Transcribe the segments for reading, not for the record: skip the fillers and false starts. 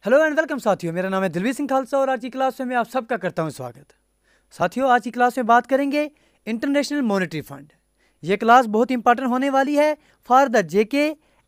Hello and welcome साथियों, मेरा नाम है दिलवीर सिंह खालसा और आज की क्लास में मैं आप सबका करता हूं स्वागत। साथियों, आज की क्लास में बात करेंगे इंटरनेशनल मॉनेटरी फंड। ये क्लास बहुत इंपॉर्टेंट होने वाली है for the JK,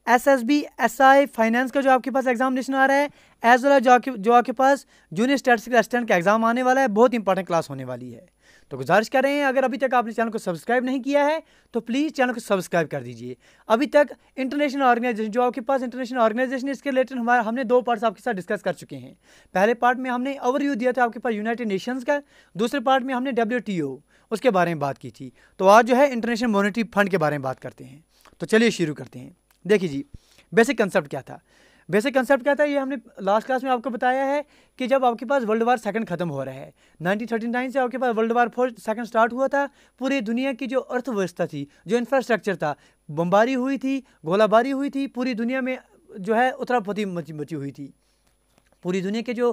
SSB, SI, finance का जो आपके पास एग्जामिनेशन आ रहा है, एज वेल जो आपके पास जूनियर स्टैटिस्टिकल असिस्टेंट का एग्जाम आने वाला है। बहुत इंपॉर्टेंट क्लास होने वाली है। तो गुजारिश कर रहे हैं, अगर अभी तक आपने चैनल को सब्सक्राइब नहीं किया है तो प्लीज़ चैनल को सब्सक्राइब कर दीजिए। अभी तक इंटरनेशनल ऑर्गेनाइजेशन, जो आपके पास इंटरनेशनल ऑर्गेनाइजेशन, इसके रिलेटेड हमने 2 पार्ट्स आपके साथ डिस्कस कर चुके हैं। पहले पार्ट में हमने ओवरव्यू दिया था आपके पास यूनाइटेड नेशंस का, दूसरे पार्ट में हमने WTO उसके बारे में बात की थी। तो आज जो है इंटरनेशनल मॉनेटरी फंड के बारे में बात करते हैं। तो चलिए शुरू करते हैं। देखिए जी, बेसिक कंसेप्ट क्या था। बेसिक कंसेप्ट क्या था, ये हमने लास्ट क्लास में आपको बताया है कि जब आपके पास वर्ल्ड वार सेकंड खत्म हो रहा है, 1939 से आपके पास वर्ल्ड वार सेकंड स्टार्ट हुआ था। पूरी दुनिया की जो अर्थव्यवस्था थी, जो इंफ्रास्ट्रक्चर था, बमबारी हुई थी, गोलाबारी हुई थी, पूरी दुनिया में जो है उथरापथी मची हुई थी। पूरी दुनिया के जो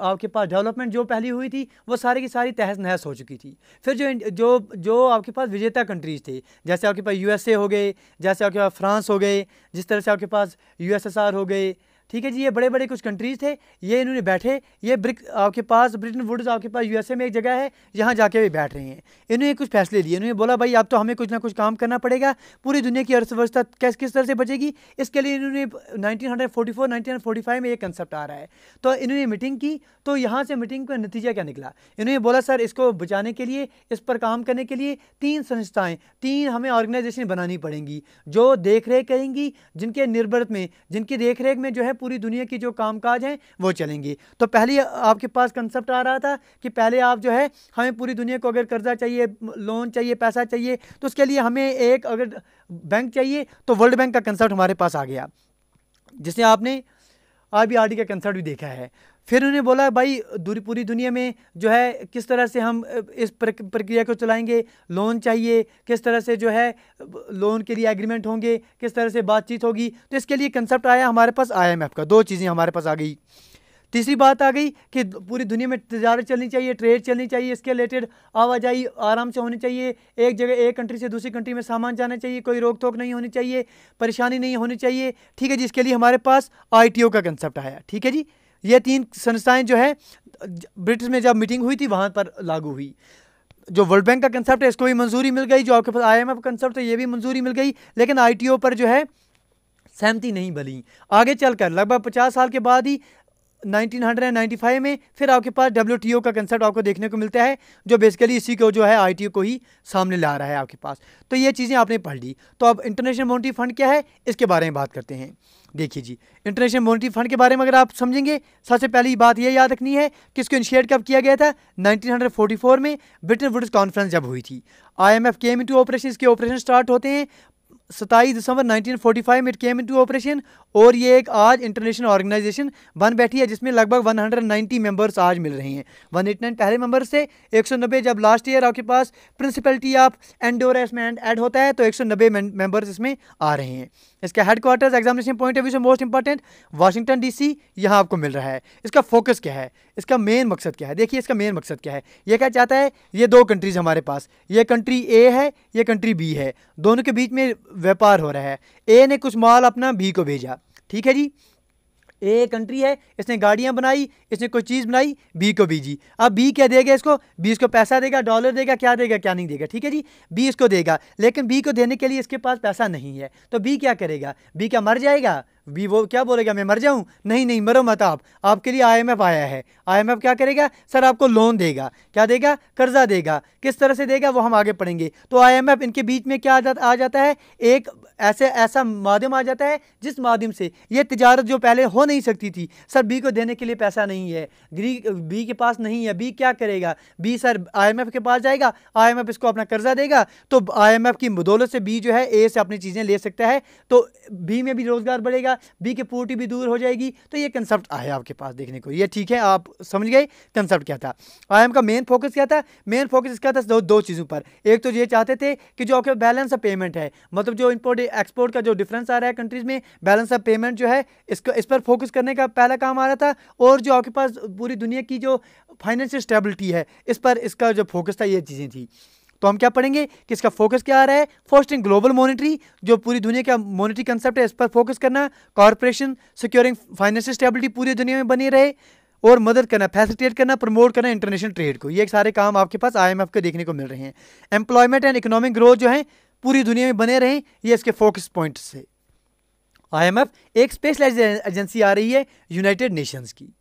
आपके पास डेवलपमेंट जो पहली हुई थी वो सारी की सारी तहस नहस हो चुकी थी। फिर जो जो जो आपके पास विजेता कंट्रीज़ थे, जैसे आपके पास USA हो गए, जैसे आपके पास फ्रांस हो गए, जिस तरह से आपके पास USSR हो गए, ठीक है जी, ये बड़े बड़े कुछ कंट्रीज़ थे। ये इन्होंने बैठे, ये आपके पास ब्रिटेन वुड्स आपके पास USA में एक जगह है, यहाँ जाके भी बैठ रहे हैं। इन्होंने कुछ फैसले लिए। इन्होंने बोला भाई अब तो हमें कुछ ना कुछ काम करना पड़ेगा, पूरी दुनिया की अर्थव्यवस्था किस तरह से बचेगी। इसके लिए इन्होंने 1945 में एक कंसेप्ट आ रहा है। तो इन्होंने मीटिंग की। तो यहाँ से मीटिंग का नतीजा क्या निकला, इन्होंने बोला सर इसको बचाने के लिए, इस पर काम करने के लिए 3 संस्थाएं, 3 हमें ऑर्गेनाइजेशन बनानी पड़ेंगी जो देख रेख करेंगी, जिनके निर्भर में, जिनकी देख रेख में जो है पूरी दुनिया की जो कामकाज हैं वो चलेंगे। तो पहले आपके पास कंसेप्ट आ रहा था कि पहले आप जो है, हमें पूरी दुनिया को अगर कर्जा चाहिए, लोन चाहिए, पैसा चाहिए, तो उसके लिए हमें एक अगर बैंक चाहिए तो वर्ल्ड बैंक का कंसेप्ट हमारे पास आ गया, जिसने आपने RBRD का कंसेप्ट भी देखा है। फिर उन्होंने बोला भाई पूरी दुनिया में जो है किस तरह से हम इस प्रक्रिया को चलाएंगे, लोन चाहिए, किस तरह से जो है लोन के लिए एग्रीमेंट होंगे, किस तरह से बातचीत होगी। तो इसके लिए कंसेप्ट आया हमारे पास IMF का। 2 चीज़ें हमारे पास आ गई। तीसरी बात आ गई कि पूरी दुनिया में तजारत चलनी चाहिए, ट्रेड चलनी चाहिए, इसके रिलेटेड आवाजाही आराम से होनी चाहिए, एक जगह एक कंट्री से दूसरी कंट्री में सामान जाना चाहिए, कोई रोक टोक नहीं होनी चाहिए, परेशानी नहीं होनी चाहिए, ठीक है जी। इसके लिए हमारे पास ITO का कंसेप्ट आया, ठीक है जी। ये 3 संस्थाएं जो है ब्रिटिश में जब मीटिंग हुई थी वहाँ पर लागू हुई। जो वर्ल्ड बैंक का कंसेप्ट है इसको भी मंजूरी मिल गई, जो आपके पास IMF कंसेप्ट है ये भी मंजूरी मिल गई, लेकिन ITO पर जो है सहमति नहीं बनी। आगे चलकर लगभग 50 साल के बाद ही 1995 में फिर आपके पास WTO का कंसेप्ट आपको देखने को मिलता है, जो बेसिकली इसी को जो है ITO को ही सामने ला रहा है आपके पास। तो ये चीज़ें आपने पढ़ ली। तो अब इंटरनेशनल मॉनेटरी फंड क्या है इसके बारे में बात करते हैं। देखिए जी, इंटरनेशनल मॉनेटरी फंड के बारे में अगर आप समझेंगे, सबसे पहली बात ये याद रखनी है कि इसको इनिशिएट कब किया गया था। 1944 में ब्रिटेन वुड्स कॉन्फ्रेंस जब हुई थी, IMF केम इनटू ऑपरेशन। इसके ऑपरेशन स्टार्ट होते हैं 27 दिसंबर 1945 में इट केम इनटू ऑपरेशन, और ये एक आज इंटरनेशनल ऑर्गेनाइजेशन बन बैठी है, जिसमें लगभग 190 मेंबर्स आज मिल रहे हैं। 189 पहले मेंबर से 190, जब लास्ट ईयर आपके पास प्रिंसिपलिटी ऑफ एंडोरा इसमें ऐड होता है तो 190 मेंबर्स इसमें आ रहे हैं। इसका headquarters examination point of view से मोस्ट इंपॉर्टेंट वाशिंगटन DC यहाँ आपको मिल रहा है। इसका फोकस क्या है, इसका मेन मकसद क्या है। देखिए इसका मेन मकसद क्या है, ये क्या चाहता है, ये 2 कंट्रीज हमारे पास, ये कंट्री A है, ये कंट्री B है, दोनों के बीच में व्यापार हो रहा है। A ने कुछ माल अपना B को भेजा, ठीक है जी। A कंट्री है, इसने गाड़ियां बनाई, इसने कोई चीज़ बनाई, B को भेजी। अब B क्या देगा इसको, B इसको पैसा देगा, डॉलर देगा, क्या देगा क्या नहीं देगा, ठीक है जी। B इसको देगा, लेकिन B को देने के लिए इसके पास पैसा नहीं है, तो B क्या करेगा, B क्या मर जाएगा। B वो क्या बोलेगा, मैं मर जाऊं, नहीं नहीं मरो मत आप, आपके लिए IMF आया है। IMF क्या करेगा सर, आपको लोन देगा, क्या देगा, कर्जा देगा। किस तरह से देगा वो हम आगे पढ़ेंगे। तो IMF इनके बीच में क्या आ जाता है, एक ऐसा माध्यम आ जाता है जिस माध्यम से ये तिजारत जो पहले हो नहीं सकती थी। सर B को देने के लिए पैसा नहीं है, B के पास नहीं है, B क्या करेगा, B सर IMF के पास जाएगा, IMF इसको अपना कर्जा देगा, तो IMF की बदौलत से B जो है A से अपनी चीज़ें ले सकता है, तो B में भी रोजगार बढ़ेगा, B की पोवर्टी भी दूर हो जाएगी। तो ये कंसेप्ट आया आपके पास देखने को, ये ठीक है, आप समझ गए कंसेप्ट क्या था। IMF का मेन फोकस क्या था, मेन फोकस इसका था दो चीज़ों पर। एक तो ये चाहते थे कि जो आपके बैलेंस ऑफ पेमेंट है, मतलब जो इंपोर्ट एक्सपोर्ट का जो डिफरेंस आ रहा है कंट्रीज में, बैलेंस ऑफ पेमेंट जो है इस पर फोकस करने का पहला काम आ रहा था। और जो आपके पास पूरी दुनिया की जो फाइनेंशियल स्टेबिलिटी है इस पर इसका जो फोकस था, ये चीज़ें थी। तो हम क्या पढ़ेंगे कि इसका फोकस क्या आ रहा है, फोस्टिंग ग्लोबल मॉनिटरी, जो पूरी दुनिया का मॉनिटरी कंसेप्ट है इस पर फोकस करना, कॉर्पोरेशन सिक्योरिंग फाइनेंशियल स्टेबिलिटी पूरी दुनिया में बनी रहे, और मदद करना, फैसिलिटेट करना, प्रमोट करना इंटरनेशनल ट्रेड को। ये सारे काम आपके पास IMF के देखने को मिल रहे हैं। एम्प्लॉयमेंट एंड इकोनॉमिक ग्रोथ जो है पूरी दुनिया में बने रहें, ये इसके फोकस पॉइंट्स से। IMF एक स्पेशलाइज्ड एजेंसी आ रही है यूनाइटेड नेशंस की।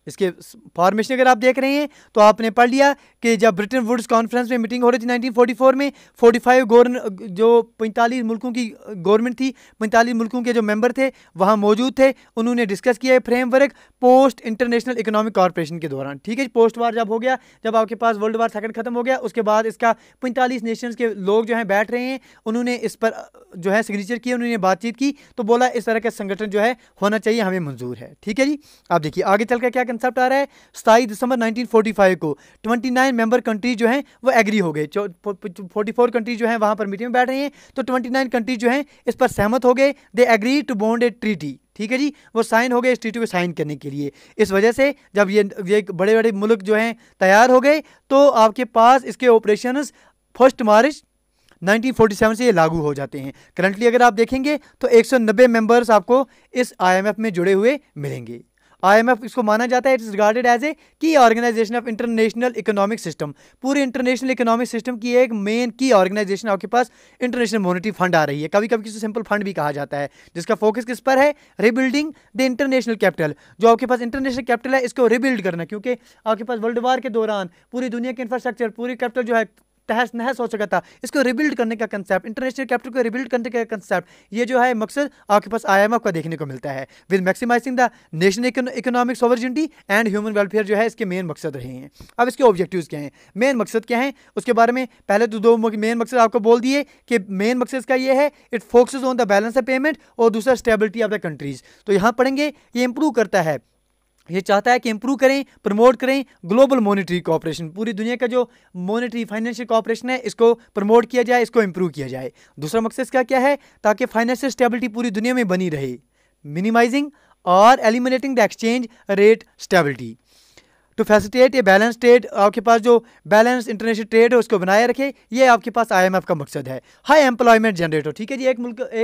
इसके फॉर्मेशन अगर आप देख रहे हैं तो आपने पढ़ लिया कि जब ब्रिटेन वुड्स कॉन्फ्रेंस में मीटिंग हो रही थी 1944 में, 45 जो 45 मुल्कों की गवर्नमेंट थी, 45 मुल्कों के जो मेंबर थे वहाँ मौजूद थे, उन्होंने डिस्कस किया framework post international economic corporation के दौरान। ठीक है, पोस्ट वार जब हो गया, जब आपके पास वर्ल्ड वार सेकंड खत्म हो गया, उसके बाद इसका 45 नेशंस के लोग जो हैं बैठ रहे हैं, उन्होंने इस पर जो है सिग्नेचर किए, उन्होंने बातचीत की, तो बोला इस तरह का संगठन जो है होना चाहिए, हमें मंजूर है। ठीक है जी, आप देखिए आगे चलकर क्या कंसेप्ट आ रहा है। 27 दिसंबर 1945 को 29 मेंबर कंट्रीज जो हैं वो एग्री हो गए। 44 कंट्रीज जो हैं वहां पर मीटिंग में बैठ रहे हैं, तो 29 कंट्रीज जो हैं इस पर सहमत हो गए। They agree to bond a treaty. ठीक है जी, वो साइन हो गए इस ट्रीटी को साइन करने के लिए। इस वजह से जब ये बड़े बड़े मुल्क जो हैं तैयार हो गए, तो आपके पास इसके ऑपरेशंस 1 मार्च 1947 से ये लागू हो जाते हैं। करंटली अगर आप देखेंगे तो 190 मेंबर्स आपको इस IMF में जुड़े हुए मिलेंगे। IMF इसको माना जाता है, it is regarded as a key organisation of international economic system. पूरे इंटरनेशनल इकोनॉमिक सिस्टम की एक मेन की ऑर्गेनाइजेशन आपके पास इंटरनेशनल मॉनेटरी फंड आ रही है। कभी कभी किसी सिंपल फंड भी कहा जाता है, जिसका फोकस किस पर है, रिबिल्डिंग द इंटरनेशनल कैपिटल। जो आपके पास इंटरनेशनल कैपिटल है इसको रिबिल्ड करना, क्योंकि आपके पास वर्ल्ड वार के दौरान पूरी दुनिया के इंफ्रास्ट्रक्चर, पूरी कैपिटल जो है तहस नहस हो चुका था, इसको रिबिल्ड करने का कंसेप्ट, इंटरनेशनल कैपिटल को रिबिल्ड करने का कंसेप्ट, ये जो है मकसद आपके पास IMF का देखने को मिलता है। With maximising the national economic sovereignty and human welfare जो है इसके मेन मकसद रहे हैं। अब इसके ऑब्जेक्टिव्स क्या हैं, मेन मकसद क्या है, उसके बारे में पहले तो 2 मेन मकसद आपको बोल दिए कि मेन मकसद का ये है, it focuses on the balance of payment, और दूसरा स्टेबिलिटी ऑफ द कंट्रीज। तो यहाँ पढ़ेंगे ये इंप्रूव करता है, ये चाहता है कि इंप्रूव करें, प्रमोट करें ग्लोबल मॉनेटरी कोऑपरेशन। पूरी दुनिया का जो मॉनेटरी फाइनेंशियल कोऑपरेशन है इसको प्रमोट किया जाए, इसको इंप्रूव किया जाए। दूसरा मकसद इसका क्या है, ताकि फाइनेंशियल स्टेबिलिटी पूरी दुनिया में बनी रहे, मिनिमाइजिंग और eliminating the exchange rate stability to facilitate a balance trade. आपके पास जो बैलेंस इंटरनेशनल ट्रेड है उसको बनाए रखे, ये आपके पास IMF का मकसद है। High employment generator. ठीक है जी, एक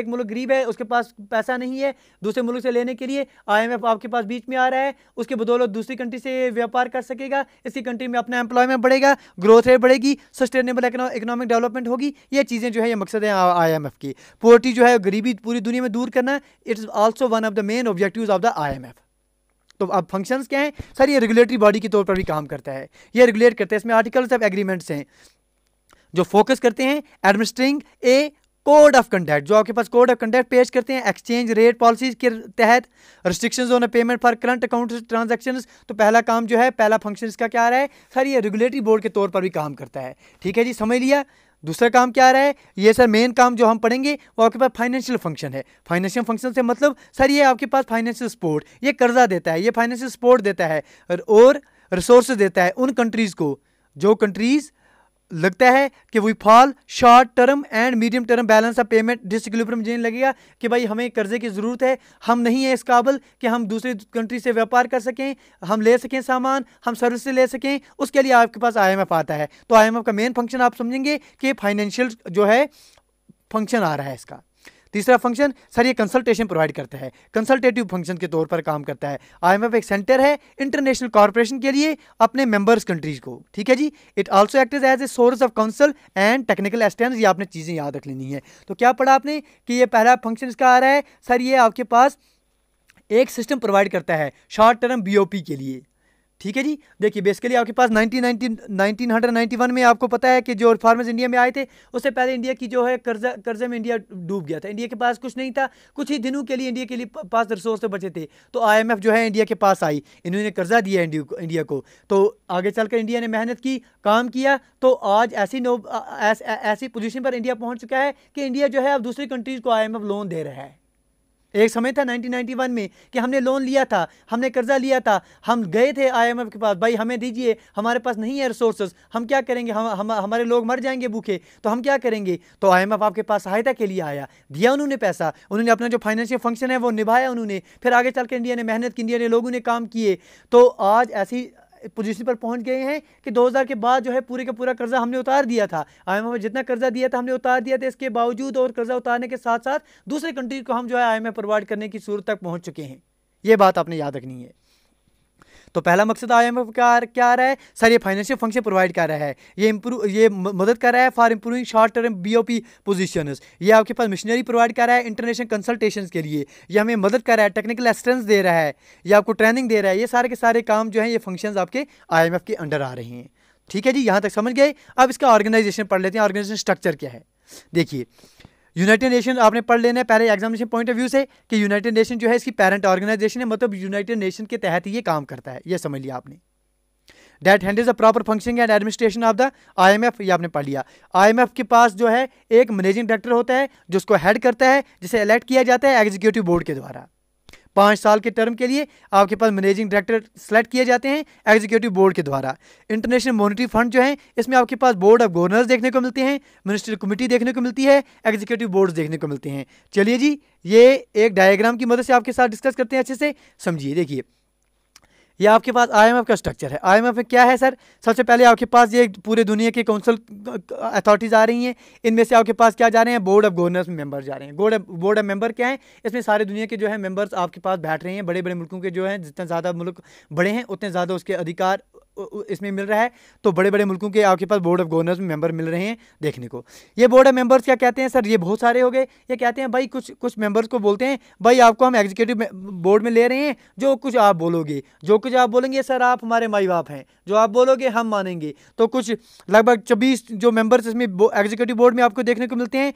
मुल्क गरीब है, उसके पास पैसा नहीं है दूसरे मुल्क से लेने के लिए, IMF आपके पास बीच में आ रहा है, उसके बदौलत दूसरी कंट्री से व्यापार कर सकेगा, इसी कंट्री में अपना एम्प्लॉयमेंट बढ़ेगा, ग्रोथ रेट बढ़ेगी, सस्टेनेबल इकोनॉमिक डेवलपमेंट होगी। ये चीज़ें जो है ये मकसद है IMF की। पॉवर्टी जो है गरीबी पूरी दुनिया में दूर करना, it is also one of the main objectives of the IMF। तो अब फंक्शंस क्या हैं सर, ये रेगुलेटरी बॉडी के तौर पर भी काम करता है, ये रेगुलेट करता है। इसमें आर्टिकल्स ऑफ एग्रीमेंट्स हैं जो फोकस करते हैं administering A code of conduct, जो आपके पास कोड ऑफ कंडक्ट पेश करते हैं एक्सचेंज रेट पॉलिसीज के तहत, restrictions on payment for current account transactions. तो पहला काम जो है, पहला फंक्शन इसका क्या आ रहा है सर, ये रेगुलेटरी बोर्ड के तौर पर भी काम करता है। ठीक है जी, समझ लिया। दूसरा काम क्या आ रहा है, ये सर मेन काम जो हम पढ़ेंगे वो आपके पास फाइनेंशियल फंक्शन है। फाइनेंशियल फंक्शन से मतलब सर ये आपके पास फाइनेंशियल सपोर्ट, ये कर्जा देता है, ये फाइनेंशियल सपोर्ट देता है और रिसोर्सेज देता है उन कंट्रीज़ को जो कंट्रीज़ लगता है कि we fall short term and medium term balance of payment disequilibrium जिन्हें लगेगा कि भाई हमें कर्जे की ज़रूरत है, हम नहीं है इस काबिल कि हम दूसरी कंट्री से व्यापार कर सकें, हम ले सकें सामान, हम सर्विस से ले सकें, उसके लिए आपके पास IMF आता है। तो IMF का मेन फंक्शन आप समझेंगे कि फाइनेंशियल जो है फंक्शन आ रहा है इसका। तीसरा फंक्शन सर ये कंसल्टेशन प्रोवाइड करता है, कंसल्टेटिव फंक्शन के तौर पर काम करता है। IMF एक सेंटर है इंटरनेशनल कॉर्पोरेशन के लिए अपने मेंबर्स कंट्रीज को। ठीक है जी, it also act as a source of council and technical assistance. ये आपने चीज़ें याद रख लेनी है। तो क्या पढ़ा आपने कि ये पहला फंक्शन इसका आ रहा है सर, ये आपके पास एक सिस्टम प्रोवाइड करता है शॉर्ट टर्म BOP के लिए। ठीक है जी, देखिए बेसिकली आपके पास 1991 में आपको पता है कि जो रिफॉर्मर्स इंडिया में आए थे उससे पहले इंडिया की जो है कर्जे में इंडिया डूब गया था, इंडिया के पास कुछ नहीं था, कुछ ही दिनों के लिए इंडिया के लिए पास रिसोर्स बचे थे। तो IMF जो है इंडिया के पास आई, इन्होंने कर्जा दिया इंडिया को, तो आगे चलकर इंडिया ने मेहनत की, काम किया, तो आज ऐसी पोजीशन पर इंडिया पहुंच चुका है कि इंडिया जो है अब दूसरी कंट्रीज को IMF लोन दे रहा है। एक समय था 1991 में कि हमने लोन लिया था, हमने कर्जा लिया था, हम गए थे IMF के पास, भाई हमें दीजिए, हमारे पास नहीं है रिसोर्सेज, हम क्या करेंगे, हमारे लोग मर जाएंगे भूखे, तो हम क्या करेंगे। तो IMF आपके पास सहायता के लिए आया, दिया उन्होंने पैसा, उन्होंने अपना जो फाइनेंशियल फंक्शन है वो निभाया उन्होंने, फिर आगे चल के इंडिया ने मेहनत की, इंडिया ने लोगों ने काम किए। तो आज ऐसी पोजीशन पर पहुंच गए हैं कि 2000 के बाद जो है पूरे का पूरा कर्जा हमने उतार दिया था, आईएमएफ में जितना कर्जा दिया था हमने उतार दिया था। इसके बावजूद और कर्जा उतारने के साथ साथ दूसरे कंट्री को हम जो है आईएमएफ प्रोवाइड करने की सूरत तक पहुंच चुके हैं। ये बात आपने याद रखनी है। तो पहला मकसद आईएमएफ क्या आ रहा है सर, ये फाइनेंशियल फंक्शन प्रोवाइड कर रहा है, ये मदद कर रहा है for improving short term BOP positions. ये आपके पास मशीनरी प्रोवाइड कर रहा है इंटरनेशनल कंसल्टेशंस के लिए, ये हमें मदद कर रहा है, टेक्निकल असिस्टेंस दे रहा है, ये आपको ट्रेनिंग दे रहा है। ये सारे के सारे काम जो हैं ये फंक्शंस आपके आईएमएफ के अंडर आ रहे हैं। ठीक है जी, यहाँ तक समझ गए। अब इसका ऑर्गेनाइजेशन पढ़ लेते हैं, ऑर्गेनाइजेशन स्ट्रक्चर क्या है। देखिए, यूनाइटेड नेशन आपने पढ़ लेना है पहले एग्जामिनेशन पॉइंट ऑफ व्यू से कि यूनाइटेड नेशन जो है इसकी पेरेंट ऑर्गेनाइजेशन है, मतलब यूनाइटेड नेशन के तहत ही ये काम करता है, ये समझ लिया आपने। That handles the proper functioning and administration of the IMF, ये आपने पढ़ लिया। आईएमएफ के पास जो है एक मैनेजिंग डायरेक्टर होता है जो उसको हेड करता है, जिसे इलेक्ट किया जाता है एग्जीक्यूटिव बोर्ड के द्वारा। 5 साल के टर्म के लिए आपके पास मैनेजिंग डायरेक्टर सेलेक्ट किए जाते हैं एग्जीक्यूटिव बोर्ड के द्वारा। इंटरनेशनल मॉनेटरी फंड जो है इसमें आपके पास बोर्ड ऑफ गवर्नर्स देखने को मिलते हैं, मिनिस्ट्रियल कमेटी देखने को मिलती है, एग्जीक्यूटिव बोर्ड्स देखने को मिलते हैं। चलिए जी, ये एक डायग्राम की मदद से आपके साथ डिस्कस करते हैं, अच्छे से समझिए। देखिए, ये आपके पास आईएमएफ का स्ट्रक्चर है। आईएमएफ में क्या है सर, सबसे पहले आपके पास ये पूरे दुनिया के काउंसिल अथॉरिटीज़ आ रही हैं, इनमें से आपके पास क्या जा रहे हैं, बोर्ड ऑफ गवर्नर्स में मेंबर जा रहे हैं। बोर्ड ऑफ मेंबर क्या है, इसमें सारे दुनिया के जो है मेंबर्स आपके पास बैठ रहे हैं। बड़े बड़े मुल्कों के जो हैं, जितना ज़्यादा मुल्क बड़े हैं उतने ज़्यादा उसके अधिकार इसमें मिल रहा है। तो बड़े बड़े मुल्कों के आपके पास बोर्ड ऑफ गवर्नर्स में मेंबर मिल रहे हैं देखने को। ये बोर्ड ऑफ मेंबर्स क्या कहते हैं सर, ये बहुत सारे हो गए। ये कहते हैं भाई कुछ मेंबर्स को बोलते हैं भाई आपको हम एग्जीक्यूटिव बोर्ड में ले रहे हैं, जो कुछ आप बोलोगे, जो कुछ आप बोलेंगे सर आप हमारे माई बाप हैं, जो आप बोलोगे हम मानेंगे। तो कुछ लगभग 24 जो मेंबर्स इसमें एग्जीक्यूटिव बोर्ड में आपको देखने को मिलते हैं।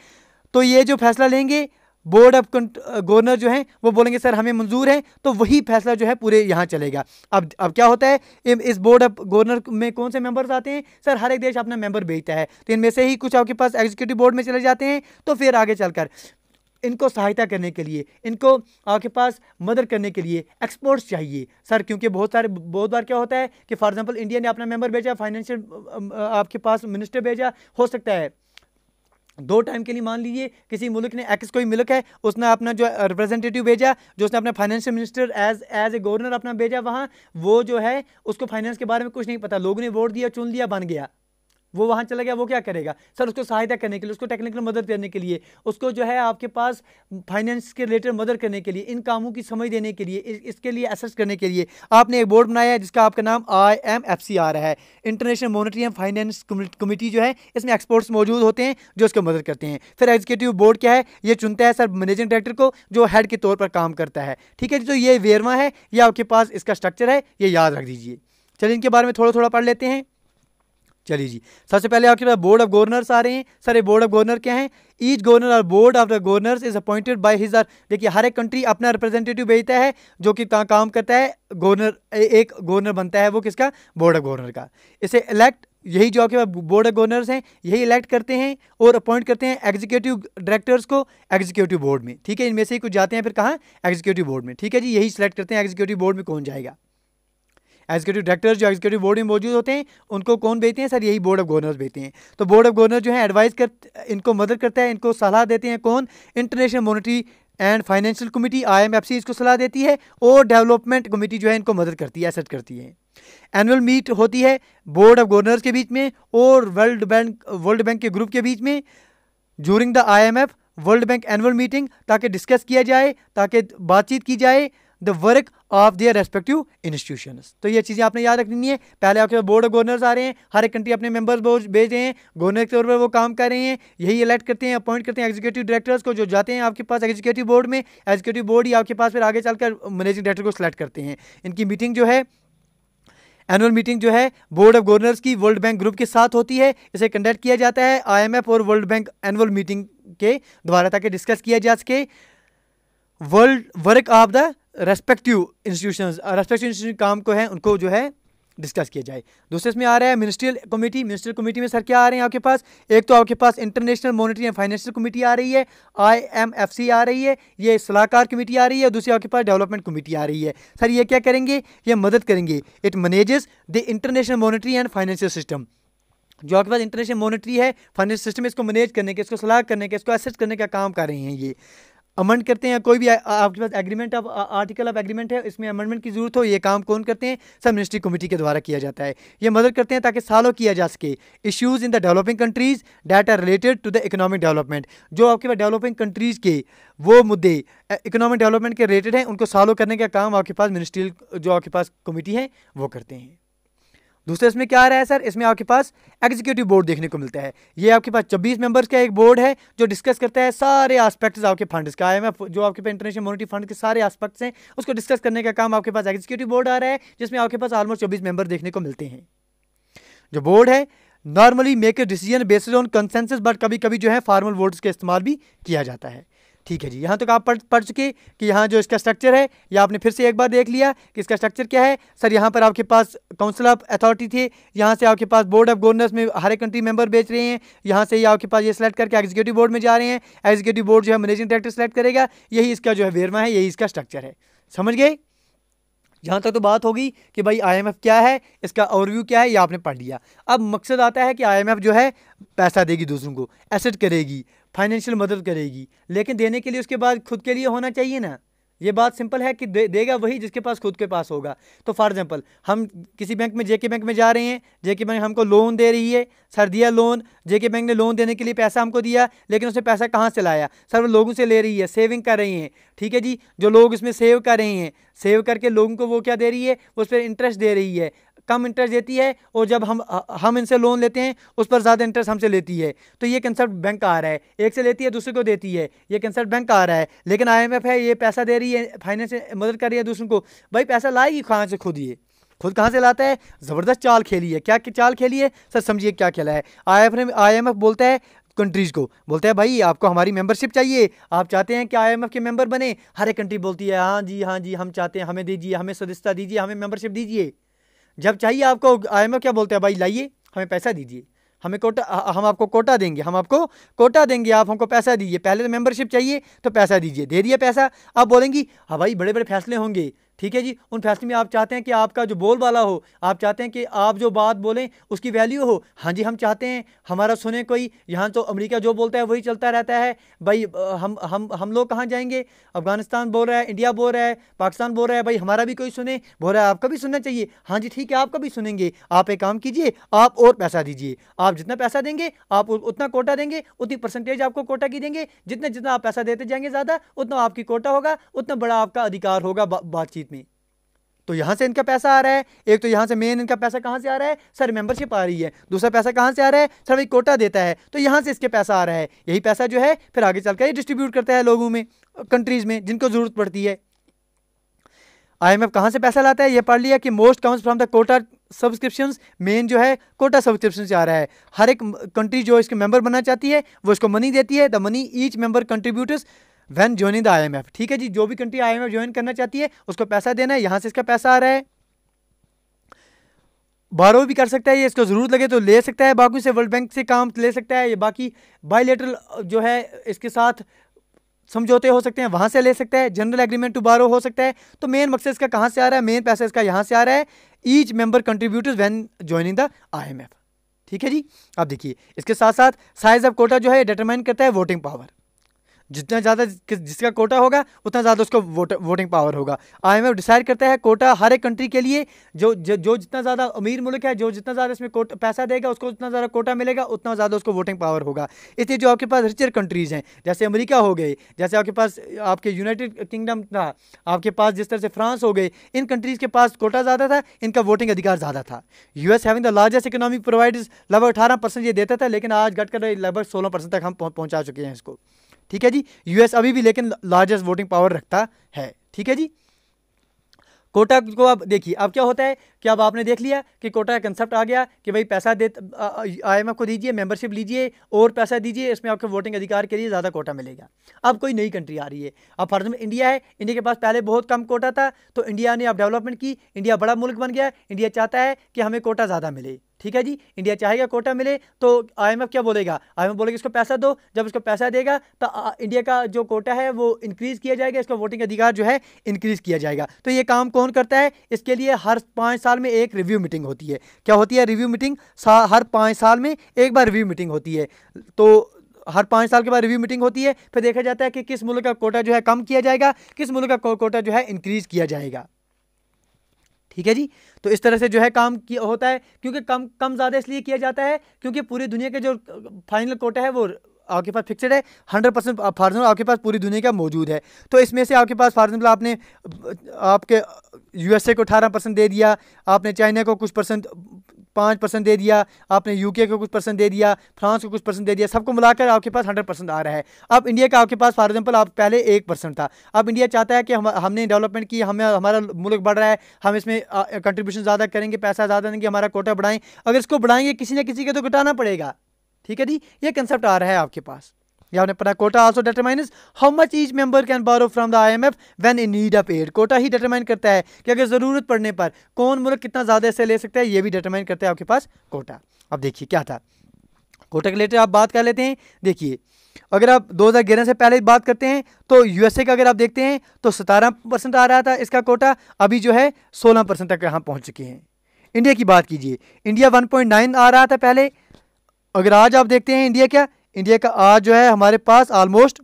तो ये जो फैसला लेंगे बोर्ड ऑफ गवर्नर जो हैं वो बोलेंगे सर हमें मंजूर है, तो वही फैसला जो है पूरे यहाँ चलेगा। अब क्या होता है, इस बोर्ड ऑफ गवर्नर में कौन से मेंबर्स आते हैं सर, हर एक देश अपना मेंबर भेजता है, तो इनमें से ही कुछ आपके पास एग्जीक्यूटिव बोर्ड में चले जाते हैं। तो फिर आगे चलकर इनको सहायता करने के लिए, इनको आपके पास मदद करने के लिए एक्सपर्ट्स चाहिए सर, क्योंकि बहुत बार क्या होता है कि फॉर एग्जांपल इंडिया ने अपना मेंबर भेजा, फाइनेंशियल आपके पास मिनिस्टर भेजा, हो सकता है 2 टाइम के लिए मान लीजिए किसी मुल्क ने एक्स कोई मुल्क है उसने अपना जो रिप्रेजेंटेटिव भेजा, जो उसने अपना financial minister as a governor अपना भेजा वहाँ, वो जो है उसको फाइनेंस के बारे में कुछ नहीं पता, लोगों ने वोट दिया, चुन लिया, बन गया, वो वहाँ चला गया। वो क्या करेगा सर, उसको सहायता करने के लिए, उसको टेक्निकल मदद करने के लिए, उसको जो है आपके पास फाइनेंस के रिलेटेड मदद करने के लिए, इन कामों की समझ देने के लिए, इसके लिए असेस करने के लिए आपने एक बोर्ड बनाया है जिसका आपका नाम IMFC आ रहा है, international Monetary and finance committee जो है, इसमें एक्सपर्ट्स मौजूद होते हैं जो उसको मदद करते हैं। फिर एग्जीक्यूटिव बोर्ड क्या है, ये चुनता है सर मैनेजिंग डायरेक्टर को जो हेड के तौर पर काम करता है। ठीक है, तो ये वेरवा है, ये आपके पास इसका स्ट्रक्चर है, ये याद रख दीजिए। चलिए इनके बारे में थोड़ा थोड़ा पढ़ लेते हैं। चलिए जी, सबसे पहले आपके पास बोर्ड ऑफ गवर्नर्स आ रहे हैं। सर ये बोर्ड ऑफ गवर्नर क्या है, ईच गवर्नर और board of the governors is appointed by his, देखिए हर एक कंट्री अपना रिप्रेजेंटेटिव भेजता है जो कि काम करता है, गवर्नर एक गवर्नर बनता है, वो किसका, बोर्ड ऑफ गवर्नर का। इसे इलेक्ट, यही जो आपके पास बोर्ड ऑफ गवर्नर्स हैं यही इलेक्ट करते हैं और अपॉइंट करते हैं एग्जीक्यूटिव डायरेक्टर्स को एग्जीक्यूटिव बोर्ड में। ठीक है, इनमें से ही कुछ जाते हैं फिर कहाँ, एग्जीक्यूटिव बोर्ड में। ठीक है जी, यही सिलेक्ट करते हैं एग्जीक्यूटिव बोर्ड में कौन जाएगा। एग्जीक्यूटिव डायरेक्टर्स जो एग्जीक्यूटिव बोर्ड में मौजूद होते हैं उनको कौन भेजते हैं सर, यही बोर्ड ऑफ गवर्नर्स भेजते हैं। तो बोर्ड ऑफ गवर्नर जो है एडवाइस इनको मदद करता है, इनको सलाह देते हैं कौन, international Monetary and Financial committee IMFC इसको सलाह देती है, और डेवलपमेंट कमेटी जो है इनको मदद करती है, असिस्ट करती है। एनुअल मीट होती है बोर्ड ऑफ गवर्नर्स के बीच में और वर्ल्ड बैंक के ग्रुप के बीच में during the IMF world bank annual meeting, ताकि डिस्कस किया जाए, ताकि बातचीत की जाए the work of their respective institutions. तो ये चीज़ें आपने याद रखनी है। पहले आपके बोर्ड ऑफ गवर्नर्स आ रहे हैं, हर एक कंट्री अपने मेंबर्स भेज रहे हैं, गवर्नर के तौर पर वो काम कर रहे हैं, यही इलेक्ट करते हैं, अपॉइंट करते हैं एग्जीक्यूटिव डायरेक्टर्स को जो जाते हैं आपके पास एग्जीक्यूटिव बोर्ड में। एग्जीक्यूटिव बोर्ड ही आपके पास फिर आगे चलकर मैनेजिंग डायरेक्टर को सिलेक्ट करते हैं। इनकी मीटिंग जो है, एनुअल मीटिंग जो है बोर्ड ऑफ गवर्नर्स की वर्ल्ड बैंक ग्रुप के साथ होती है। इसे कंडक्ट किया जाता है IMF और वर्ल्ड बैंक एनुअल मीटिंग के द्वारा, ताकि डिस्कस किया जा सके work of the respective institution काम को है उनको जो है डिस्कस किया जाए। दूसरे इसमें आ रहा है मिनिस्ट्रियल कमेटी। मिनिस्ट्रियल कमेटी में सर क्या आ रहे हैं आपके पास, एक तो आपके पास International Monetary and Financial Committee आ रही है, IMFC आ रही है, ये सलाहकार कमेटी आ रही है, दूसरी आपके पास डेवलपमेंट कमेटी आ रही है। सर ये क्या करेंगे, ये मदद करेंगे, it manages the international Monetary and financial system. जो आपके पास इंटरनेशनल मॉनेटरी है, फाइनेंशियल सिस्टम, इसको मैनेज करने के, इसको सलाह करने के, इसको असिस्ट करने का काम कर रहे हैं ये। अमेंड करते हैं, कोई भी आपके पास agreement of article of agreement है, इसमें अमेंडमेंट की जरूरत हो, ये काम कौन करते हैं? सब मिनिस्ट्री कमेटी के द्वारा किया जाता है। ये मदद करते हैं ताकि सॉल्व किया जा सके issues in the developing countries that are related to the economic development. जो आपके पास डेवलपिंग कंट्रीज़ के वो मुद्दे इकोनॉमिक डेवलपमेंट के रिलेटेड हैं, उनको सॉल्व करने का काम आपके पास मिनिस्ट्रियल जो आपके पास कमेटी है वो करते हैं। दूसरा इसमें क्या आ रहा है सर? इसमें आपके पास एग्जीक्यूटिव बोर्ड देखने को मिलता है। ये आपके पास 26 मेंबर्स का एक बोर्ड है जो डिस्कस करता है सारे एस्पेक्ट्स आपके फंड्स का। IMF जो आपके पास इंटरनेशनल मॉनेटरी फंड के सारे एस्पेक्ट्स हैं उसको डिस्कस करने का काम आपके पास एग्जीक्यूटिव बोर्ड आ रहा है, जिसमें आपके पास ऑलमोस्ट 24 मेंबर देखने को मिलते हैं। जो बोर्ड है normally make a decision based on consensus, but कभी कभी जो है फॉर्मल वोट्स का इस्तेमाल भी किया जाता है। ठीक है जी, यहाँ तक आप पढ़ चुके कि यहाँ जो इसका स्ट्रक्चर है, या आपने फिर से एक बार देख लिया कि इसका स्ट्रक्चर क्या है। सर यहाँ पर आपके पास काउंसिल ऑफ अथॉरिटी थे, यहाँ से आपके पास बोर्ड ऑफ गवर्नर्स में हर एक कंट्री मेंबर बेच रहे हैं, यहाँ से ये आपके पास ये सेलेक्ट करके एग्जीक्यूटिव बोर्ड में जा रहे हैं। एग्जीक्यूटिव बोर्ड जो है मैनेजिंग डायरेक्टर सेलेक्ट करेगा, यही इसका जो है वेरवा है, यही इसका स्ट्रक्चर है। समझ गए? यहाँ तक तो बात होगी कि भाई IMF क्या है, इसका ओवरव्यू क्या है, ये आपने पढ़ लिया। अब मकसद आता है कि IMF जो है पैसा देगी दूसरों को, एसेट करेगी, फाइनेंशियल मदद करेगी, लेकिन देने के लिए उसके बाद खुद के लिए होना चाहिए ना। ये बात सिंपल है कि देगा वही जिसके पास खुद के पास होगा। तो फॉर एग्जांपल हम किसी बैंक में JK बैंक में जा रहे हैं, JK बैंक हमको लोन दे रही है, सर दिया लोन, JK बैंक ने लोन देने के लिए पैसा हमको दिया, लेकिन उसने पैसा कहाँ से लाया? सर वो लोगों से ले रही है, सेविंग कर रही हैं। ठीक है जी, जो लोग इसमें सेव कर रहे हैं, सेव करके लोगों को वो क्या दे रही है? उस पर इंटरेस्ट दे रही है, कम इंटरेस्ट देती है, और जब हम इनसे लोन लेते हैं उस पर ज़्यादा इंटरेस्ट हमसे लेती है। तो ये कंसेप्ट बैंक आ रहा है, एक से लेती है दूसरे को देती है, ये कंसेप्ट बैंक आ रहा है। लेकिन IMF है, ये पैसा दे रही है, फाइनेंस मदद कर रही है दूसरों को। भाई पैसा लाएगी कहाँ से? खुद ये खुद कहाँ से लाता है? ज़बरदस्त चाल खेली है। क्या चाल खेली है सर? समझिए क्या खेला है। IMF बोलता है कंट्रीज़ को, बोलता है भाई आपको हमारी मेंबरशिप चाहिए, आप चाहते हैं कि IMF के मेंबर बने। हर एक कंट्री बोलती है हाँ जी हाँ जी हम चाहते हैं, हमें दीजिए, हमें सदस्यता दीजिए, हमें मेंबरशिप दीजिए। जब चाहिए आपको IMF क्या बोलते हैं? भाई लाइए, हमें पैसा दीजिए, हमें कोटा, हम आपको कोटा देंगे, हम आपको कोटा देंगे, आप हमको पैसा दीजिए। पहले तो मेंबरशिप चाहिए तो पैसा दीजिए, दे दिया पैसा। आप बोलेंगी हाँ भाई बड़े बड़े फैसले होंगे, ठीक है जी, उन फैसले में आप चाहते हैं कि आपका जो बोल वाला हो, आप चाहते हैं कि आप जो बात बोलें उसकी वैल्यू हो। हाँ जी हम चाहते हैं हमारा सुने कोई। यहाँ तो अमेरिका जो बोलता है वही चलता रहता है भाई। हम लोग कहाँ जाएंगे? अफगानिस्तान बोल रहा है, इंडिया बोल रहा है, पाकिस्तान बोल रहा है, भाई हमारा भी कोई सुने, बोल रहा है आपका भी सुनना चाहिए। हाँ जी ठीक है आपका भी सुनेंगे, आप एक काम कीजिए, आप और पैसा दीजिए, आप जितना पैसा देंगे आप उतना कोटा देंगे, उतनी परसेंटेज आपको कोटा की देंगे। जितना जितना आप पैसा देते जाएंगे ज़्यादा, उतना आपकी कोटा होगा, उतना बड़ा आपका अधिकार होगा बातचीत में। तो यहाँ से इनका पैसा आ रहा है। एक तो यहाँ से मेन इनका पैसा कहाँ से आ रहा है? सर मेंबरशिप आ रही है। दूसरा पैसा कहाँ से आ रहा है? सर भाई कोटा देता है, तो यहाँ से इसके पैसा आ रहा है। यही पैसा जो है फिर आगे चलकर ये डिस्ट्रीब्यूट करता है लोगों में, कंट्रीज में जिनको जरूरत पड़ती है। IMF कहाँ से पैसा लाता है? ये पढ़ लिया कि most comes from the quota subscriptions. Main जो है कोटा सब्सक्रिप्शन से आ रहा है। हर एक कंट्री जो इसके मेंबर बनना चाहती है वो इसको मनी देती है। The money each member contributors when joining the IMF। ठीक है जी, जो भी कंट्री IMF ज्वाइन करना चाहती है उसको पैसा देना है, यहाँ से इसका पैसा आ रहा है। बारो भी कर सकता है ये, इसको ज़रूरत लगे तो ले सकता है, बाकी से वर्ल्ड बैंक से काम ले सकता है ये, बाकी बायलैटरल जो है इसके साथ समझौते हो सकते हैं, वहाँ से ले सकता है, जनरल एग्रीमेंट टू बारो हो सकता है। तो मेन मकसद इसका कहाँ से आ रहा है? मेन पैसा इसका यहाँ से आ रहा है, each member contributors when joining the IMF। ठीक है जी, अब देखिए इसके साथ साथ साइज ऑफ कोटा जो है डिटरमाइन करता है वोटिंग पावर। जितना ज़्यादा जिसका कोटा होगा उतना ज़्यादा उसको वोटिंग पावर होगा। IMF डिसाइड करता है कोटा हर एक कंट्री के लिए। जो जितना ज़्यादा अमीर मुल्क है, जो जितना ज़्यादा इसमें पैसा देगा उसको उतना ज़्यादा कोटा मिलेगा, उतना ज़्यादा उसको वोटिंग पावर होगा। इसलिए जो आपके पास रिचर कंट्रीज़ हैं जैसे अमेरिका हो गए, जैसे आपके पास आपके यूनाइटेड किंगडम था, आपके पास जिस तरह से फ्रांस हो गए, इन कंट्रीज़ के पास कोटा ज़्यादा था, इनका वोटिंग अधिकार ज़्यादा था। US having the largest economic providers लगभग 18% ये देता था, लेकिन आज घटकर लगभग 16% तक हम पहुँचा चुके हैं इसको। ठीक है जी, US अभी भी लेकिन लार्जेस्ट वोटिंग पावर रखता है। ठीक है जी, कोटा को अब देखिए अब क्या होता है कि अब आपने देख लिया कि कोटा का कंसेप्ट आ गया कि भाई पैसा दे IMF को दीजिए, मेंबरशिप लीजिए और पैसा दीजिए, इसमें आपके वोटिंग अधिकार के लिए ज़्यादा कोटा मिलेगा। अब कोई नई कंट्री आ रही है, अब फॉर एग्जाम्पल इंडिया है, इंडिया के पास पहले बहुत कम कोटा था, तो इंडिया ने अब डेवलपमेंट की, इंडिया बड़ा मुल्क बन गया, इंडिया चाहता है कि हमें कोटा ज़्यादा मिले। ठीक है जी, इंडिया चाहेगा कोटा मिले, तो IMF क्या बोलेगा? IMF बोलेगा इसको पैसा दो, जब इसको पैसा देगा तो इंडिया का जो कोटा है वो इंक्रीज़ किया जाएगा, इसका वोटिंग अधिकार जो है इंक्रीज़ किया जाएगा। तो ये काम कौन करता है? इसके लिए हर 5 साल में एक रिव्यू मीटिंग होती है। क्या होती है रिव्यू मीटिंग? हर 5 साल में एक बार रिव्यू मीटिंग होती है। तो हर 5 साल के बाद रिव्यू मीटिंग होती है, फिर देखा जाता है कि किस मुल्क का कोटा जो है कम किया जाएगा, किस मुल्क का कोटा जो है इंक्रीज किया जाएगा। ठीक है जी। तो इस तरह से जो है काम किया होता है, क्योंकि कम कम ज़्यादा इसलिए किया जाता है क्योंकि पूरी दुनिया के जो फाइनल कोटा है वो आपके पास फिक्सड है, 100% फॉर एग्जाम्पल आपके पास पूरी दुनिया का मौजूद है। तो इसमें से आपके पास फॉर एग्जाम्पल आपने आपके यूएसए को 18% दे दिया, आपने चाइना को कुछ परसेंट 5% दे दिया, आपने यूके को कुछ परसेंट दे दिया, फ्रांस को कुछ परसेंट दे दिया, सबको मिलाकर आपके पास 100% आ रहा है। अब इंडिया का आपके पास फॉर एग्जांपल आप पहले 1% था, अब इंडिया चाहता है कि हमने डेवलपमेंट की, हमें हमारा मुल्क बढ़ रहा है, हम इसमें कंट्रीब्यूशन ज़्यादा करेंगे, पैसा ज़्यादा देंगे, हमारा कोटा बढ़ाएं। अगर इसको बढ़ाएंगे किसी न किसी का तो घटाना पड़ेगा। ठीक है जी, ये कंसेप्ट आ रहा है आपके पास। या आपने पढ़ा quota also determines how much each member can borrow from the IMF when in need of aid. Quota ही डिटरमाइन करता है कि अगर ज़रूरत पड़ने पर कौन मुल्क कितना ज़्यादा से ले सकता है, ये भी डिटरमाइन करता है आपके पास कोटा। अब देखिए क्या था कोटा के रिलेटेड आप बात कर लेते हैं। देखिए अगर आप 2011 से पहले बात करते हैं तो यूएसए का अगर आप देखते हैं तो 17% आ रहा था इसका कोटा, अभी जो है 16% तक यहाँ पहुँच चुके हैं। इंडिया की बात कीजिए, इंडिया 1.9 आ रहा था पहले, अगर आज आप देखते हैं इंडिया का आज जो है हमारे पास ऑलमोस्ट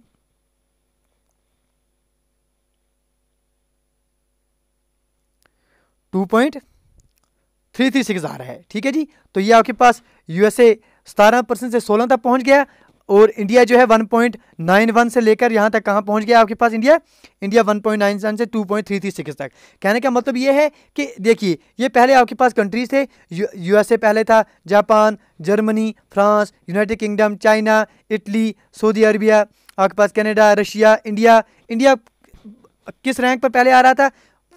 2.336 आ रहा है। ठीक है जी, तो ये आपके पास यूएसए 17% से 16 तक पहुंच गया और इंडिया जो है 1.91 से लेकर यहाँ तक कहाँ पहुँच गया आपके पास इंडिया 1.97 से 2.336 तक। कहने का मतलब ये है कि देखिए ये पहले आपके पास कंट्रीज थे, यूएसए पहले था, Japan, Germany, France, United kingdom, China, Italy, Saudi Arabia, आपके पास कनाडा, रशिया, इंडिया किस रैंक पर पहले आ रहा था?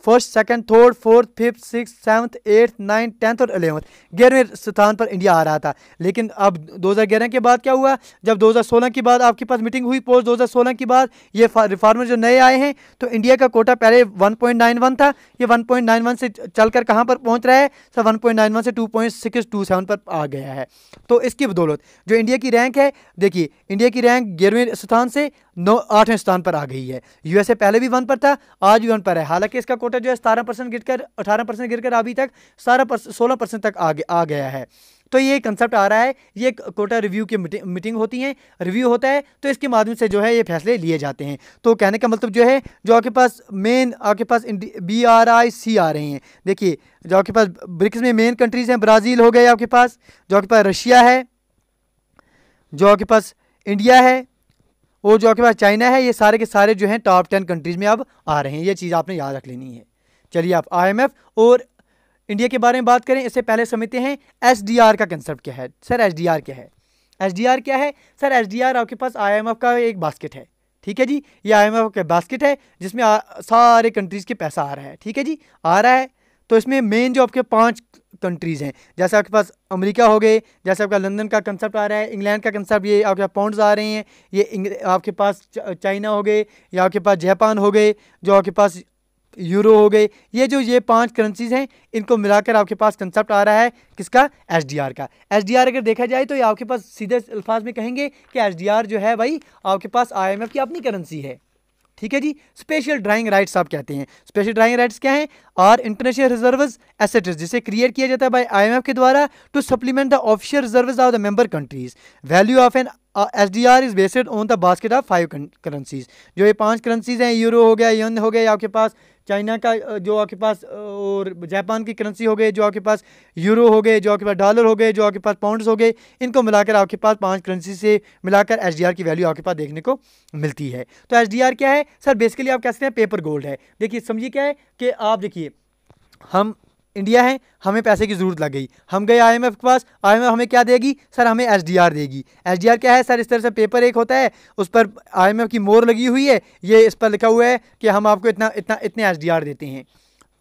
First, second, third, fourth, fifth, six, seventh, eighth, 9th, 10th और 11th, 11वें स्थान पर इंडिया आ रहा था। लेकिन अब 2011 के बाद क्या हुआ, जब 2016 की बाद आपके पास मीटिंग हुई, पोस्ट 2016 की बाद ये रिफॉर्मर जो नए आए हैं, तो इंडिया का कोटा पहले 1.91 था, ये 1.91 से चलकर कहाँ पर पहुँच रहा है सर? 1.91 से 2.627 पर आ गया है। तो इसकी बदौलत जो इंडिया की रैंक है, देखिए इंडिया की रैंक 11वें स्थान से 8वें स्थान पर आ गई है। यूएसए पहले भी 1 पर था, आज भी 1 पर है। हालांकि इसका कोटा जो है 17% गिरकर 18% गिरकर अभी तक 16% तक आ गया है। तो ये कंसेप्ट आ रहा है, ये कोटा रिव्यू की मीटिंग होती है, रिव्यू होता है, तो इसके माध्यम से जो है ये फैसले लिए जाते हैं। तो कहने का मतलब जो है जो आपके पास मेन आपके पास BRIC आ रहे हैं। देखिए जो आपके पास ब्रिक्स में मेन कंट्रीज हैं, ब्राज़ील हो गए आपके पास, जो आपके पास रशिया है, जो आपके पास इंडिया है और जो आपके पास चाइना है, ये सारे के सारे जो हैं टॉप 10 कंट्रीज़ में अब आ रहे हैं। ये चीज़ आपने याद रख लेनी है। चलिए आप IMF और इंडिया के बारे में बात करें, इससे पहले समझते हैं SDR का कंसेप्ट क्या है। सर SDR क्या है? SDR क्या है सर? SDR आपके पास IMF का एक बास्केट है। ठीक है जी, ये IMF का बास्केट है जिसमें सारे कंट्रीज़ के पैसा आ रहा है। ठीक है जी, आ रहा है। तो इसमें मेन जो आपके 5 कंट्रीज़ हैं, जैसे आपके पास अमेरिका हो गए, जैसे आपका लंदन का कंसेप्ट आ रहा है, इंग्लैंड का कंसेप्ट, ये आपके पास पाउंड्स आ रहे हैं, ये आपके पास चाइना हो गए, या आपके पास जापान हो गए, जो आपके पास यूरो हो गए, ये 5 करेंसीज हैं, इनको मिलाकर आपके पास कंसेप्ट आ रहा है किसका? SDR का। SDR अगर देखा जाए तो ये आपके पास सीधे अल्फाज में कहेंगे कि SDR जो है भाई आपके पास IMF की अपनी करेंसी है। ठीक है जी, स्पेशल ड्राइंग राइट्स आप कहते हैं। स्पेशल ड्राइंग राइट्स क्या हैं? और इंटरनेशनल रिजर्व्स एसेट्स, जिसे क्रिएट किया जाता है बाय IMF के द्वारा to supplement the official reserves of the member countries. Value of an SDR is based on the basket of 5 currencies. जो ये 5 करेंसीज हैं, यूरो हो गया, येन हो गया, आपके पास चाइना का जो आपके पास, और जापान की करेंसी हो गए, जो आपके पास यूरो हो गए, जो आपके पास डॉलर हो गए, जो आपके पास पाउंड्स हो गए, इनको मिलाकर आपके पास 5 करेंसी से मिलाकर SDR की वैल्यू आपके पास देखने को मिलती है। तो SDR क्या है सर? बेसिकली आप कह सकते हैं पेपर गोल्ड है। देखिए समझिए क्या है कि आप देखिए हम इंडिया है, हमें पैसे की ज़रूरत लग गई, हम गए IMF के पास, IMF हमें क्या देगी सर? हमें SDR देगी। SDR क्या है सर? इस तरह से पेपर एक होता है, उस पर IMF की मोहर लगी हुई है, ये इस पर लिखा हुआ है कि हम आपको इतने SDR देते हैं।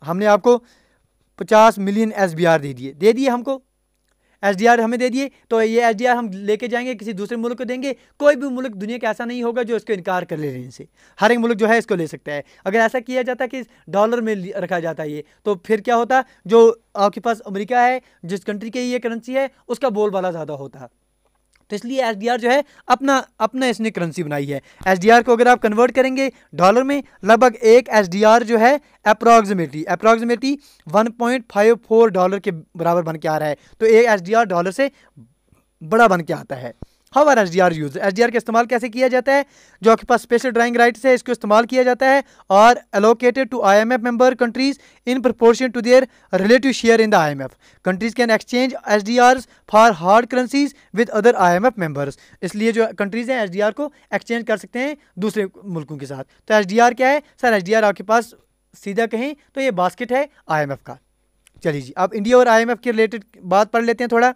हमने आपको 50 मिलियन SBR दे दिए हमको, SDR हमें दे दिए, तो ये SDR हम लेके जाएंगे किसी दूसरे मुल्क को देंगे। कोई भी मुल्क दुनिया का ऐसा नहीं होगा जो इसको इनकार कर लेने से, हर एक मुल्क जो है इसको ले सकता है। अगर ऐसा किया जाता है कि डॉलर में रखा जाता है ये, तो फिर क्या होता? जो आपके पास अमेरिका है, जिस कंट्री की ये करेंसी है, उसका बोलबाला ज़्यादा होता। तो इसलिए SDR जो है अपना इसने करेंसी बनाई है। SDR को अगर आप कन्वर्ट करेंगे डॉलर में, लगभग एक SDR जो है अप्रॉक्सीमेटली 1.54 डॉलर के बराबर बन के आ रहा है। तो एक SDR डॉलर से बड़ा बन के आता है। How are SDR use, SDR का इस्तेमाल कैसे किया जाता है, जो आपके पास स्पेशल ड्राइंग राइट्स है इसको इस्तेमाल किया जाता है, और allocated to IMF member countries in proportion to their relative share in the IMF। Countries can exchange SDRs for hard currencies with other IMF members. इसलिए जो कंट्रीज हैं SDR को एक्सचेंज कर सकते हैं दूसरे मुल्कों के साथ। तो SDR क्या है सर? SDR आपके पास सीधा कहें तो ये बास्केट है IMF का। चलिए जी, अब इंडिया और IMF के रिलेटेड बात पढ़ लेते हैं थोड़ा।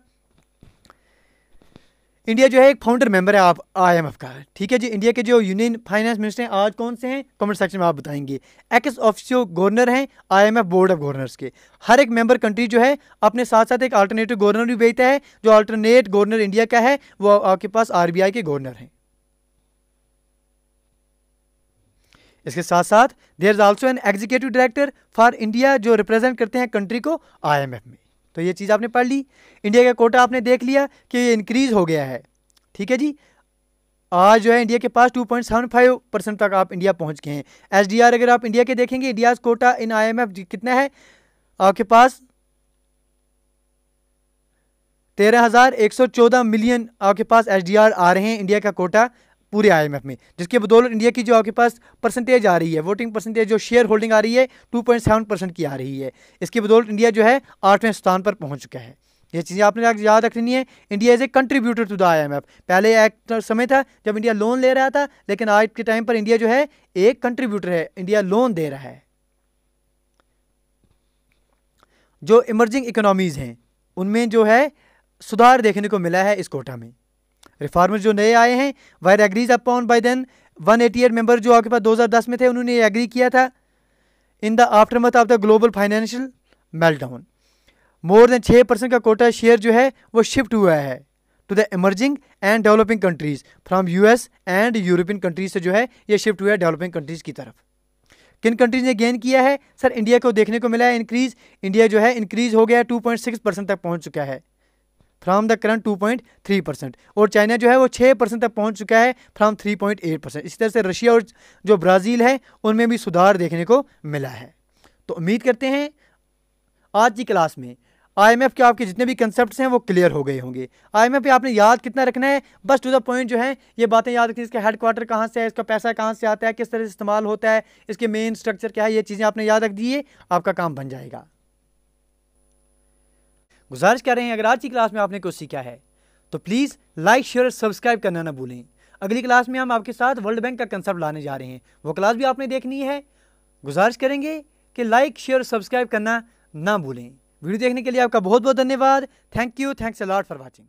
इंडिया जो है एक फाउंडर मेंबर है आप IMF का, ठीक है जी। इंडिया के जो यूनियन फाइनेंस मिनिस्टर हैं आज कौन से हैं, कमेंट सेक्शन में आप बताएंगे। एक्स ऑफिशियो गवर्नर हैं IMF बोर्ड ऑफ गवर्नर्स के। हर एक मेंबर कंट्री जो है अपने साथ साथ एक अल्टरनेटिव गवर्नर भी भेजता है। जो अल्टरनेट गवर्नर इंडिया का है वो आपके पास RBI के गवर्नर हैं। इसके साथ साथ there is also an executive director for India जो रिप्रेजेंट करते हैं कंट्री को IMF में। तो ये चीज़ आपने पढ़ ली। इंडिया का कोटा आपने देख लिया कि ये इंक्रीज हो गया है, ठीक है जी। आज जो है इंडिया के पास 2.75% तक आप इंडिया पहुंच गए हैं। SDR अगर आप इंडिया के देखेंगे, इंडिया कोटा इन IMF कितना है आपके पास 13,114 मिलियन आपके पास SDR आ रहे हैं इंडिया का कोटा पूरे IMF में, जिसके बदौलत इंडिया की जो आपके पास परसेंटेज आ रही है, वोटिंग परसेंटेज जो शेयर होल्डिंग आ रही है 2.7% की आ रही है। इसकी बदौलत इंडिया जो है 8वें स्थान पर पहुंच चुका है। ये चीज़ें आपने याद रखनी है। India is a contributor to the IMF। पहले एक समय था जब इंडिया लोन ले रहा था, लेकिन आज के टाइम पर इंडिया जो है एक कंट्रीब्यूटर है, इंडिया लोन दे रहा है। जो इमर्जिंग इकोनॉमीज हैं उनमें जो है सुधार देखने को मिला है इस कोटा में। रिफॉर्मर्स जो नए आए हैं were agrees upon by then 188 member जो आपके पास 2010 में थे, उन्होंने एग्री किया था in the aftermath of the global financial meltdown. More than 6% का कोटा शेयर जो है वो शिफ्ट हुआ है to the emerging and developing countries from US and European countries से जो है ये शिफ्ट हुआ है डेवलपिंग कंट्रीज की तरफ। किन कंट्रीज ने गेन किया है सर? इंडिया को देखने को मिला है इंक्रीज। इंडिया जो है इंक्रीज हो गया 2.6% तक पहुंच चुका है फ्रॉम द करंट 2.3%, और चाइना जो है वो 6% तक पहुंच चुका है फ्रॉम 3.8%। इसी तरह से रशिया और जो ब्राज़ील है उनमें भी सुधार देखने को मिला है। तो उम्मीद करते हैं आज की क्लास में IMF के आपके जितने भी कंसेप्ट्स हैं वो क्लियर हो गए होंगे। IMF पे आपने याद कितना रखना है, बस टू द पॉइंट जो है ये बातें याद रखनी। इसका हेडक्वार्टर कहाँ से है, इसका पैसा कहाँ से आता है, किस तरह से इस्तेमाल होता है, इसके मेन स्ट्रक्चर क्या है, ये चीज़ें आपने याद रख दिए, आपका काम बन जाएगा। गुजारिश कर रहे हैं अगर आज की क्लास में आपने कुछ सीखा है तो प्लीज़ लाइक शेयर और सब्सक्राइब करना ना भूलें। अगली क्लास में हम आपके साथ वर्ल्ड बैंक का कंसेप्ट लाने जा रहे हैं, वो क्लास भी आपने देखनी है। गुजारिश करेंगे कि लाइक शेयर और सब्सक्राइब करना ना भूलें। वीडियो देखने के लिए आपका बहुत बहुत धन्यवाद। Thank you, thanks a lot for watching.